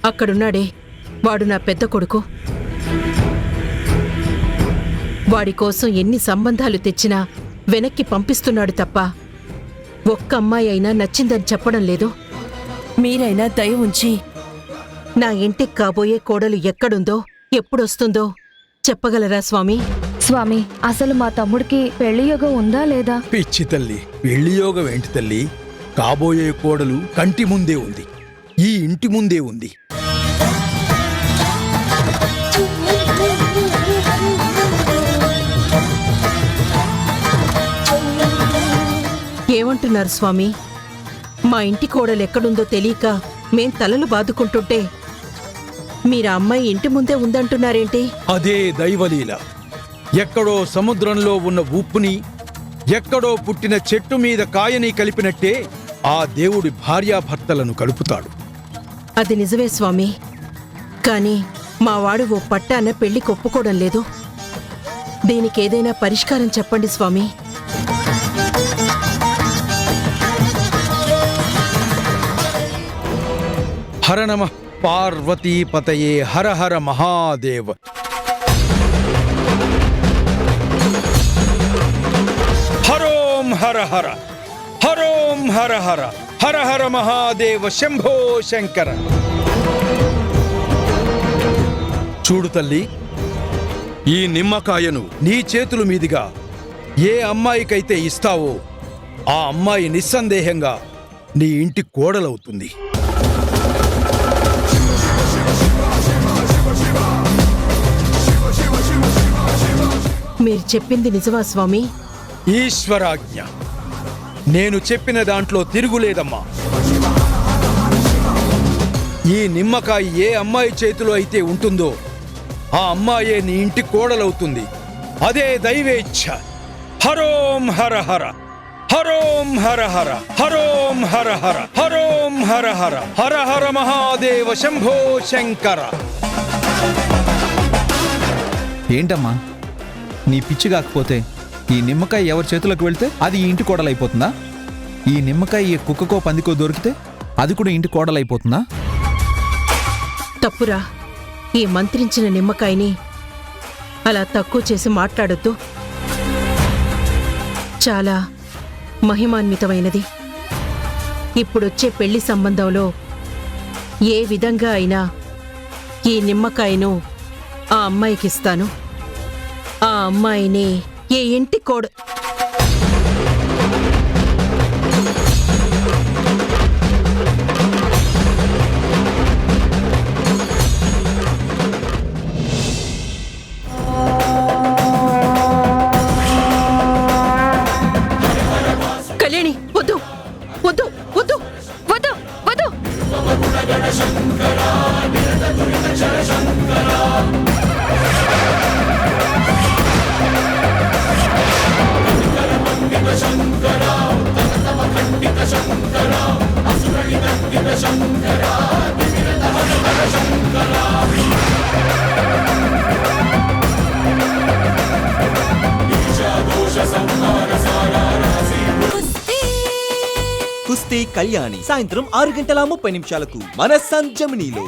అక్కడున్నాడే, వాడు నా పెద్ద కొడుకు. వాడి కోసం ఎన్ని సంబంధాలు తెచ్చినా వెనక్కి పంపిస్తున్నాడు తప్ప ఒక్క అమ్మాయి అయినా నచ్చిందని చెప్పడం లేదు. మీరైనా దయ ఉంచి నా ఇంటికి కాబోయే కోడలు ఎక్కడుందో, ఎప్పుడొస్తుందో చెప్పగలరా స్వామి? స్వామి, అసలు మా తమ్ముడికి పెళ్లి యోగం ఉందా లేదా? పిచ్చి తల్లి, పెళ్లి యోగం ఏంటి తల్లి? కాబోయే కోడలు కంటి ముందే ఉంది, ఈ ఇంటి ముందే ఉంది. ఏమంటున్నారు స్వామి? మా ఇంటి కోడలు ఎక్కడుందో తెలియక మేం తలలు బాదుకుంటుంటే మీరా అమ్మాయి ఇంటి ముందే ఉందంటున్నారేంటి? అదే దైవలీల. ఎక్కడో సముద్రంలో ఉన్న ఉప్పుని, ఎక్కడో పుట్టిన చెట్టు మీద కాయని కలిపినట్టే ఆ దేవుడి భార్యాభర్తలను కలుపుతాడు. అది నిజమే స్వామి. కాని మావాడు ఓ పట్టాన పెళ్లికి ఒప్పుకోవడం లేదు. దీనికేదైనా పరిష్కారం చెప్పండి స్వామి. హర నమః పార్వతీపతయే హర హర మహాదేవ. హరోం హర హర, హరోం హర హర, హర హర మహాదేవ శంభో శంకర. చూడు తల్లి, ఈ నిమ్మకాయను నీ చేతుల మీదుగా ఏ అమ్మాయికైతే ఇస్తావో ఆ అమ్మాయి నిస్సందేహంగా నీ ఇంటి కోడలవుతుంది. మీరు చెప్పింది నిజమా స్వామి? ఈశ్వరాజ్ఞ. నేను చెప్పిన దాంట్లో తిరుగులేదమ్మా. ఈ నిమ్మకాయ ఏ అమ్మాయి చేతిలో అయితే ఉంటుందో ఆ అమ్మాయే నీ ఇంటి కోడలవుతుంది. అదే దైవేచ్ఛ. హరోం హర హర, హరోం హర హర, హరోం హర హర, హరోం హర హర, హర హర మహాదేవ శంభో శంకర. ఏంటమ్మా నీ పిచ్చి కాకపోతే ఈ నిమ్మకాయ ఎవరి చేతులకు వెళ్తే అది ఈ ఇంటి కోడలైపోతుందా? ఈ నిమ్మకాయ ఈ కుక్కకో పందికో దొరికితే అది కూడా ఇంటి కోడలైపోతుందా? తప్పురా. ఈ మంత్రించిన నిమ్మకాయని అలా తక్కువ చేసి మాట్లాడొద్దు. చాలా మహిమాన్వితమైనది. ఇప్పుడొచ్చే పెళ్లి సంబంధంలో ఏ విధంగా అయినా ఈ నిమ్మకాయను ఆ అమ్మాయికిస్తాను. ఆ అమ్మాయిని ఏ ఇంటి కోడ కళ్యాణి, వద్దు వద్దు వద్దు వద్దు వద్దు. కుస్తీ కళ్యాణి సాయంత్రం 6 గంటల 30 నిమిషాలకు మన సన్ జెమినీలో.